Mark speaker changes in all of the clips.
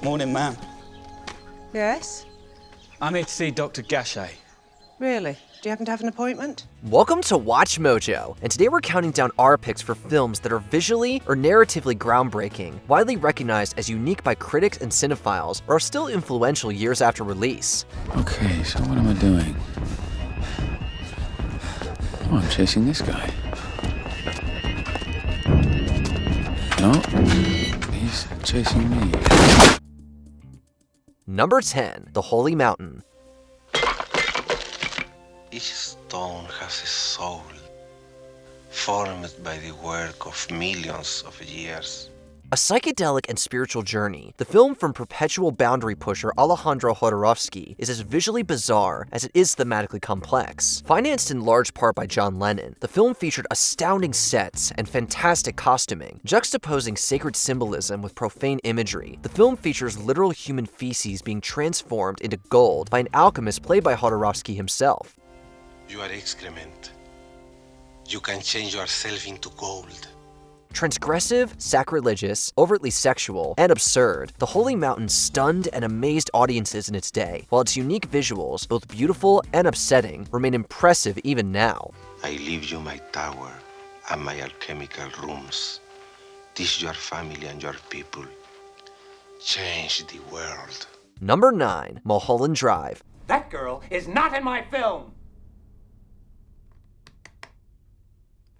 Speaker 1: Morning, ma'am.
Speaker 2: Yes?
Speaker 1: I'm here to see Dr. Gachet.
Speaker 2: Really? Do you happen to have an appointment?
Speaker 3: Welcome to Watch Mojo, and today we're counting down our picks for films that are visually or narratively groundbreaking, widely recognized as unique by critics and cinephiles, or are still influential years after release.
Speaker 4: Okay, so what am I doing? Oh, I'm chasing this guy. No, he's chasing me.
Speaker 3: Number 10, The Holy Mountain.
Speaker 5: Each stone has a soul, formed by the work of millions of years.
Speaker 3: A psychedelic and spiritual journey, the film from perpetual boundary pusher Alejandro Jodorowsky is as visually bizarre as it is thematically complex. Financed in large part by John Lennon, the film featured astounding sets and fantastic costuming, juxtaposing sacred symbolism with profane imagery. The film features literal human feces being transformed into gold by an alchemist played by Jodorowsky himself.
Speaker 5: You are excrement. You can change yourself into gold.
Speaker 3: Transgressive, sacrilegious, overtly sexual, and absurd, The Holy Mountain stunned and amazed audiences in its day, while its unique visuals, both beautiful and upsetting, remain impressive even now.
Speaker 5: I leave you my tower and my alchemical rooms. Teach your family and your people. Change the world.
Speaker 3: Number 9, Mulholland Drive.
Speaker 6: That girl is not in my film!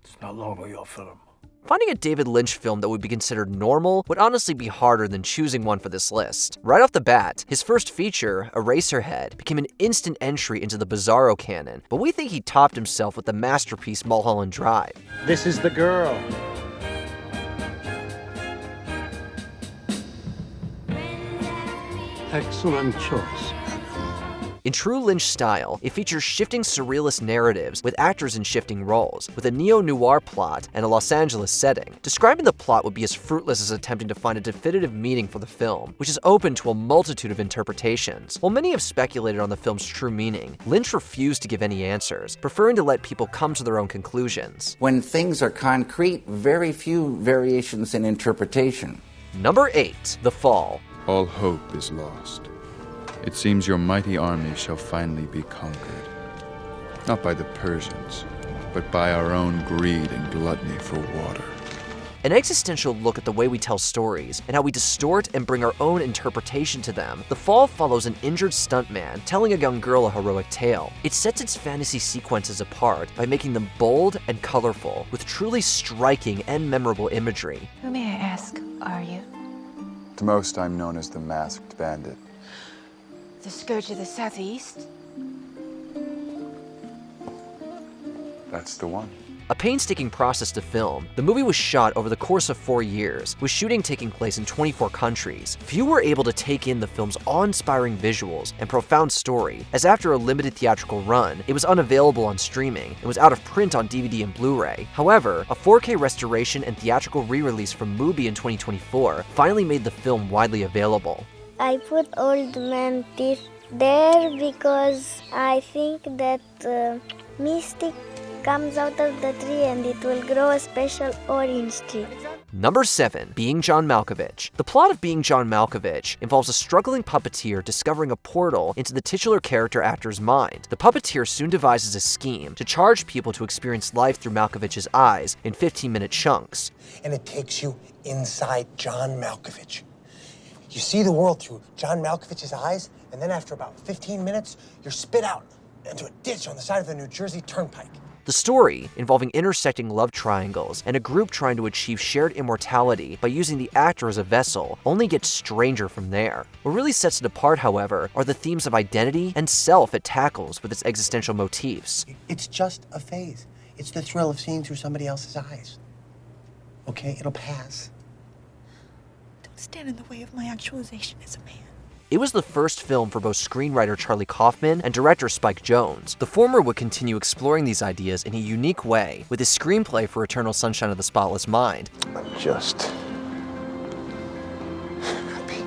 Speaker 7: It's no longer your film.
Speaker 3: Finding a David Lynch film that would be considered normal would honestly be harder than choosing one for this list. Right off the bat, his first feature, Eraserhead, became an instant entry into the Bizarro canon, but we think he topped himself with the masterpiece Mulholland Drive.
Speaker 7: This is the girl. Excellent choice.
Speaker 3: In true Lynch style, it features shifting surrealist narratives with actors in shifting roles, with a neo-noir plot and a Los Angeles setting. Describing the plot would be as fruitless as attempting to find a definitive meaning for the film, which is open to a multitude of interpretations. While many have speculated on the film's true meaning, Lynch refused to give any answers, preferring to let people come to their own conclusions.
Speaker 8: When things are concrete, very few variations in interpretation.
Speaker 3: Number 8, The Fall.
Speaker 4: All hope is lost. It seems your mighty army shall finally be conquered. Not by the Persians, but by our own greed and gluttony for water.
Speaker 3: An existential look at the way we tell stories and how we distort and bring our own interpretation to them, The Fall follows an injured stuntman telling a young girl a heroic tale. It sets its fantasy sequences apart by making them bold and colorful, with truly striking and memorable imagery.
Speaker 9: Who, may I ask, are you?
Speaker 4: To most, I'm known as the Masked Bandit.
Speaker 9: The Scourge of the Southeast?
Speaker 4: That's the one.
Speaker 3: A painstaking process to film, the movie was shot over the course of 4 years, with shooting taking place in 24 countries. Few were able to take in the film's awe-inspiring visuals and profound story, as after a limited theatrical run, it was unavailable on streaming and was out of print on DVD and Blu-ray. However, a 4K restoration and theatrical re-release from Mubi in 2024 finally made the film widely available.
Speaker 10: I put old man teeth there because I think that mystic comes out of the tree and it will grow a special orange tree.
Speaker 3: Number 7, Being John Malkovich. The plot of Being John Malkovich involves a struggling puppeteer discovering a portal into the titular character actor's mind. The puppeteer soon devises a scheme to charge people to experience life through Malkovich's eyes in 15-minute chunks.
Speaker 11: And it takes you inside John Malkovich. You see the world through John Malkovich's eyes, and then after about 15 minutes, you're spit out into a ditch on the side of the New Jersey Turnpike.
Speaker 3: The story, involving intersecting love triangles and a group trying to achieve shared immortality by using the actor as a vessel, only gets stranger from there. What really sets it apart, however, are the themes of identity and self it tackles with its existential motifs.
Speaker 11: It's just a phase. It's the thrill of seeing through somebody else's eyes. Okay, it'll pass.
Speaker 9: Don't stand in the way of my actualization as a man.
Speaker 3: It was the first film for both screenwriter Charlie Kaufman and director Spike Jonze. The former would continue exploring these ideas in a unique way, with his screenplay for Eternal Sunshine of the Spotless Mind.
Speaker 11: I'm just happy.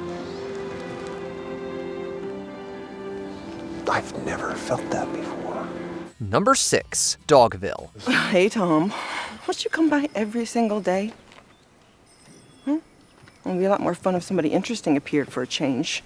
Speaker 11: I've never felt that before.
Speaker 3: Number 6, Dogville.
Speaker 2: Hey, Tom. Must you come by every single day? It'd be a lot more fun if somebody interesting appeared for a change.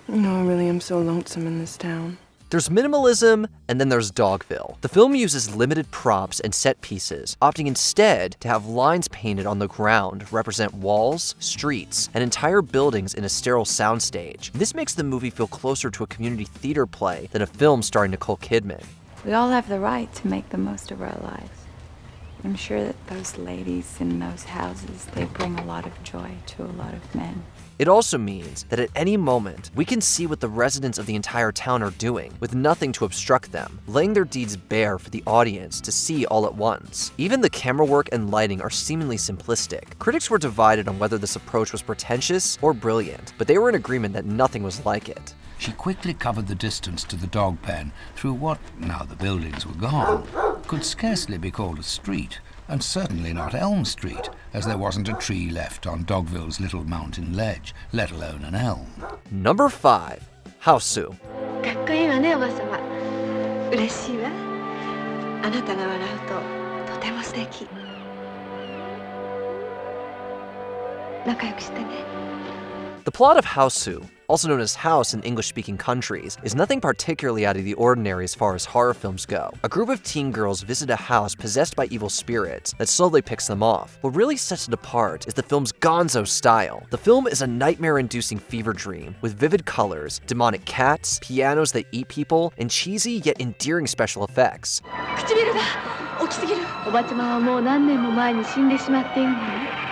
Speaker 2: You know, I really am so lonesome in this town.
Speaker 3: There's minimalism, and then there's Dogville. The film uses limited props and set pieces, opting instead to have lines painted on the ground represent walls, streets, and entire buildings in a sterile soundstage. This makes the movie feel closer to a community theater play than a film starring Nicole Kidman.
Speaker 12: We all have the right to make the most of our lives. I'm sure that those ladies in those houses, they bring a lot of joy to a lot of men.
Speaker 3: It also means that at any moment, we can see what the residents of the entire town are doing, with nothing to obstruct them, laying their deeds bare for the audience to see all at once. Even the camera work and lighting are seemingly simplistic. Critics were divided on whether this approach was pretentious or brilliant, but they were in agreement that nothing was like it.
Speaker 13: She quickly covered the distance to the dog pen through what, now the buildings were gone, could scarcely be called a street, and certainly not Elm Street, as there wasn't a tree left on Dogville's little mountain ledge, let alone an elm.
Speaker 3: Number 5. Hausu.
Speaker 14: かっこいいわね、おばさま。嬉しいわ。あなたが笑うととても素敵。仲良くしてね。
Speaker 3: The plot of Hausu, also known as House in English-speaking countries, is nothing particularly out of the ordinary as far as horror films go. A group of teen girls visit a house possessed by evil spirits that slowly picks them off. What really sets it apart is the film's gonzo style. The film is a nightmare-inducing fever dream with vivid colors, demonic cats, pianos that eat people, and cheesy yet endearing special effects.
Speaker 14: 唇が大きすぎる。おばちゃまはもう何年も前に死んでしまっているのね。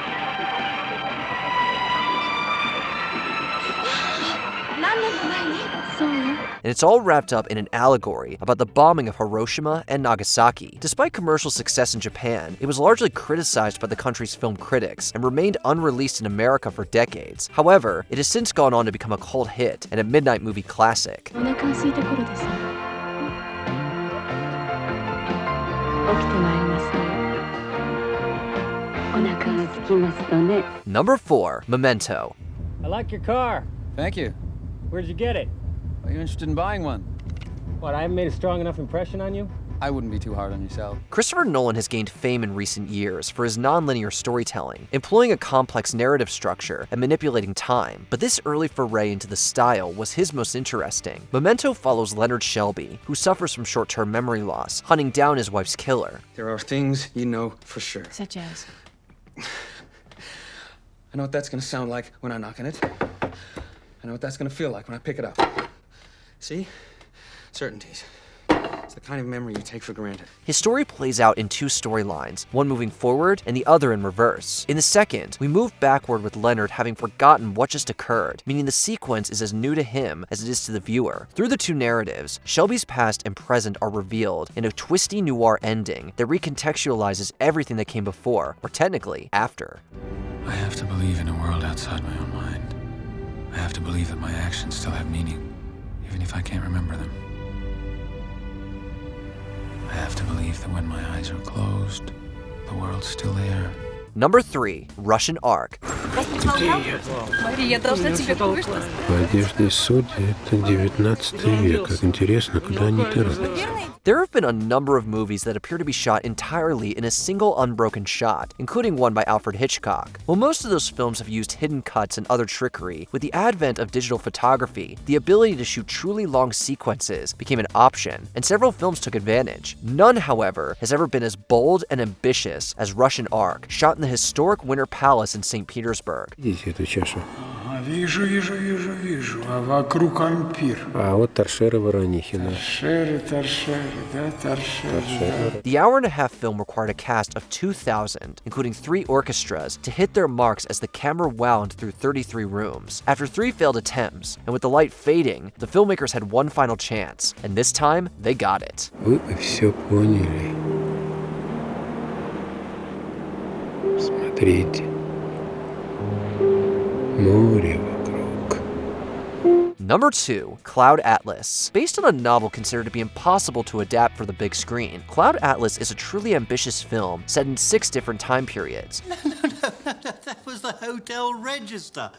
Speaker 3: And it's all wrapped up in an allegory about the bombing of Hiroshima and Nagasaki. Despite commercial success in Japan, it was largely criticized by the country's film critics and remained unreleased in America for decades. However, it has since gone on to become a cult hit and a midnight movie classic. Number 4. Memento.
Speaker 15: I like your car.
Speaker 1: Thank you.
Speaker 15: Where'd you get it?
Speaker 1: Are you interested in buying one?
Speaker 15: What, I haven't made a strong enough impression on you?
Speaker 1: I wouldn't be too hard on yourself.
Speaker 3: Christopher Nolan has gained fame in recent years for his non-linear storytelling, employing a complex narrative structure and manipulating time, but this early foray into the style was his most interesting. Memento follows Leonard Shelby, who suffers from short-term memory loss, hunting down his wife's killer.
Speaker 16: There are things you know for sure.
Speaker 9: Such as?
Speaker 16: I know what that's gonna sound like when I knock on it. I know what that's gonna feel like when I pick it up. See? Certainties. It's the kind of memory you take for granted.
Speaker 3: His story plays out in two storylines, one moving forward and the other in reverse. In the second, we move backward with Leonard having forgotten what just occurred, meaning the sequence is as new to him as it is to the viewer. Through the two narratives, Shelby's past and present are revealed in a twisty noir ending that recontextualizes everything that came before, or technically, after.
Speaker 17: I have to believe in a world outside my own mind. I have to believe that my actions still have meaning, even if I can't remember them. I have to believe that when my eyes are closed, the world's still there.
Speaker 3: Number 3. Russian Ark.
Speaker 9: Мария, должна тебе кое-что сказать.
Speaker 7: Одежда из Суди — это 19 век. Как интересно, куда они торопятся.
Speaker 3: There have been a number of movies that appear to be shot entirely in a single unbroken shot, including one by Alfred Hitchcock. While most of those films have used hidden cuts and other trickery, with the advent of digital photography, the ability to shoot truly long sequences became an option, and several films took advantage. None, however, has ever been as bold and ambitious as Russian Ark, shot in the historic Winter Palace in St. Petersburg.
Speaker 7: Видите эту чашу?
Speaker 18: Вижу. А вокруг ампир.
Speaker 7: А вот торшеры Воронихина.
Speaker 18: Торшеры.
Speaker 3: The hour-and-a-half film required a cast of 2,000, including 3 orchestras, to hit their marks as the camera wound through 33 rooms. After 3 failed attempts, and with the light fading, the filmmakers had one final chance, and this time, they got it.
Speaker 7: Вы все поняли. Смотрите. Море вокруг.
Speaker 3: Number 2. Cloud Atlas. Based on a novel considered to be impossible to adapt for the big screen, Cloud Atlas is a truly ambitious film set in 6 different time periods.
Speaker 19: No, that was the hotel register.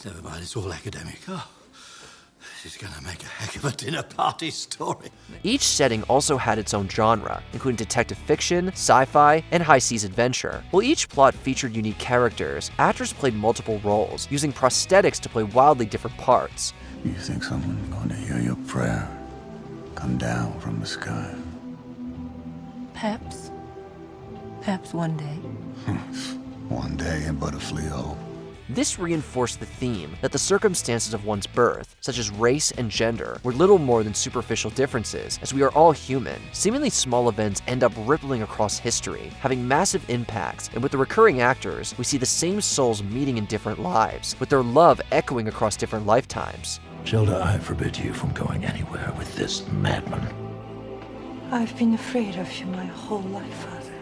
Speaker 19: Never mind, it's all academic. This is gonna make a heck of a dinner party story.
Speaker 3: Each setting also had its own genre, including detective fiction, sci-fi, and high-seas adventure. While each plot featured unique characters, actors played multiple roles, using prosthetics to play wildly different parts.
Speaker 19: You think someone's going to hear your prayer come down from the sky?
Speaker 20: Perhaps. Perhaps one day.
Speaker 19: One day in but a flea hole.
Speaker 3: This reinforced the theme that the circumstances of one's birth, such as race and gender, were little more than superficial differences, as we are all human. Seemingly small events end up rippling across history, having massive impacts, and with the recurring actors, we see the same souls meeting in different lives, with their love echoing across different lifetimes.
Speaker 19: Gilda, I forbid you from going anywhere with this madman.
Speaker 20: I've been afraid of you my whole life, Father.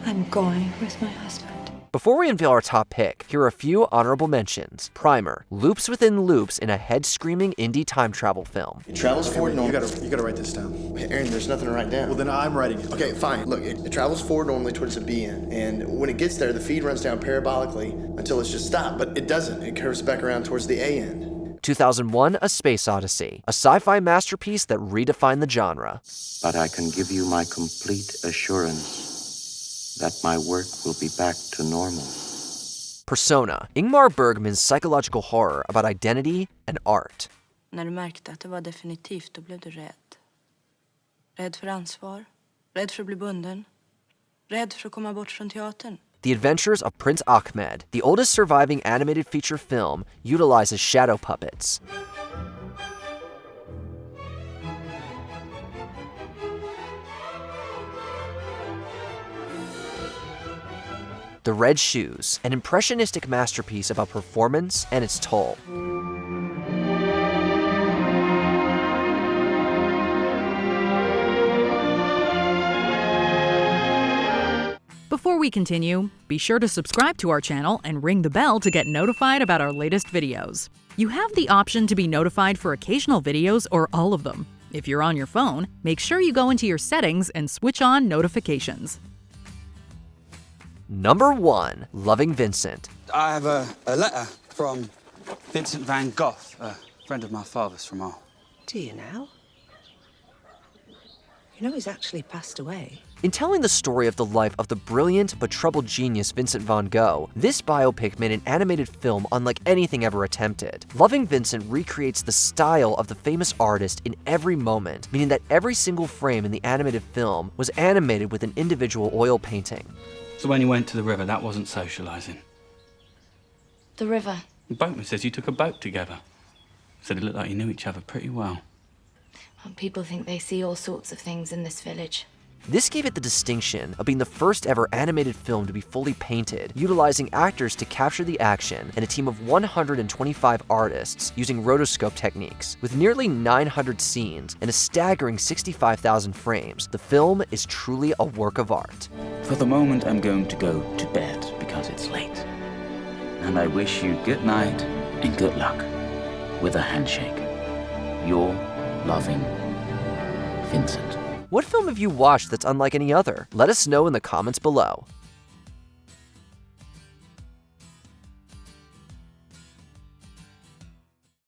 Speaker 20: I'm going with my husband.
Speaker 3: Before we unveil our top pick, here are a few honorable mentions. Primer, loops within loops in a head-screaming indie time travel film.
Speaker 21: It travels forward normally.
Speaker 22: You gotta write this down.
Speaker 21: Aaron, there's nothing to write down.
Speaker 22: Well, then I'm writing it.
Speaker 21: Okay, fine. Look, it travels forward normally towards the B end, and when it gets there, the feed runs down parabolically until it's just stopped, but it doesn't. It curves back around towards the A end.
Speaker 3: 2001, A Space Odyssey, a sci-fi masterpiece that redefined the genre.
Speaker 23: But I can give you my complete assurance that my work will be back to normal.
Speaker 3: Persona, Ingmar Bergman's psychological horror about identity and art.
Speaker 20: När du märkte att det var definitivt, då blev du rädd. Rädd för ansvar, rädd för att bli bunden, rädd för att komma bort från teatern.
Speaker 3: The Adventures of Prince Ahmed, the oldest surviving animated feature film, utilizes shadow puppets. The Red Shoes, an impressionistic masterpiece about performance and its toll.
Speaker 24: Before we continue, be sure to subscribe to our channel and ring the bell to get notified about our latest videos. You have the option to be notified for occasional videos or all of them. If you're on your phone, make sure you go into your settings and switch on notifications.
Speaker 3: Number 1, Loving Vincent.
Speaker 25: I have a letter from Vincent van Gogh, a friend of my father's from Hull.
Speaker 20: Do you now? You know he's actually passed away.
Speaker 3: In telling the story of the life of the brilliant but troubled genius Vincent van Gogh, this biopic made an animated film unlike anything ever attempted. Loving Vincent recreates the style of the famous artist in every moment, meaning that every single frame in the animated film was animated with an individual oil painting.
Speaker 25: So when you went to the river, that wasn't socialising.
Speaker 26: The river.
Speaker 25: The boatman says you took a boat together. Said it looked like you knew each other pretty well.
Speaker 26: Well, people think they see all sorts of things in this village.
Speaker 3: This gave it the distinction of being the first ever animated film to be fully painted, utilizing actors to capture the action and a team of 125 artists using rotoscope techniques. With nearly 900 scenes and a staggering 65,000 frames, the film is truly a work of art.
Speaker 27: For the moment, I'm going to go to bed because it's late. And I wish you good night and good luck with a handshake. Your loving Vincent.
Speaker 3: What film have you watched that's unlike any other? Let us know in the comments below.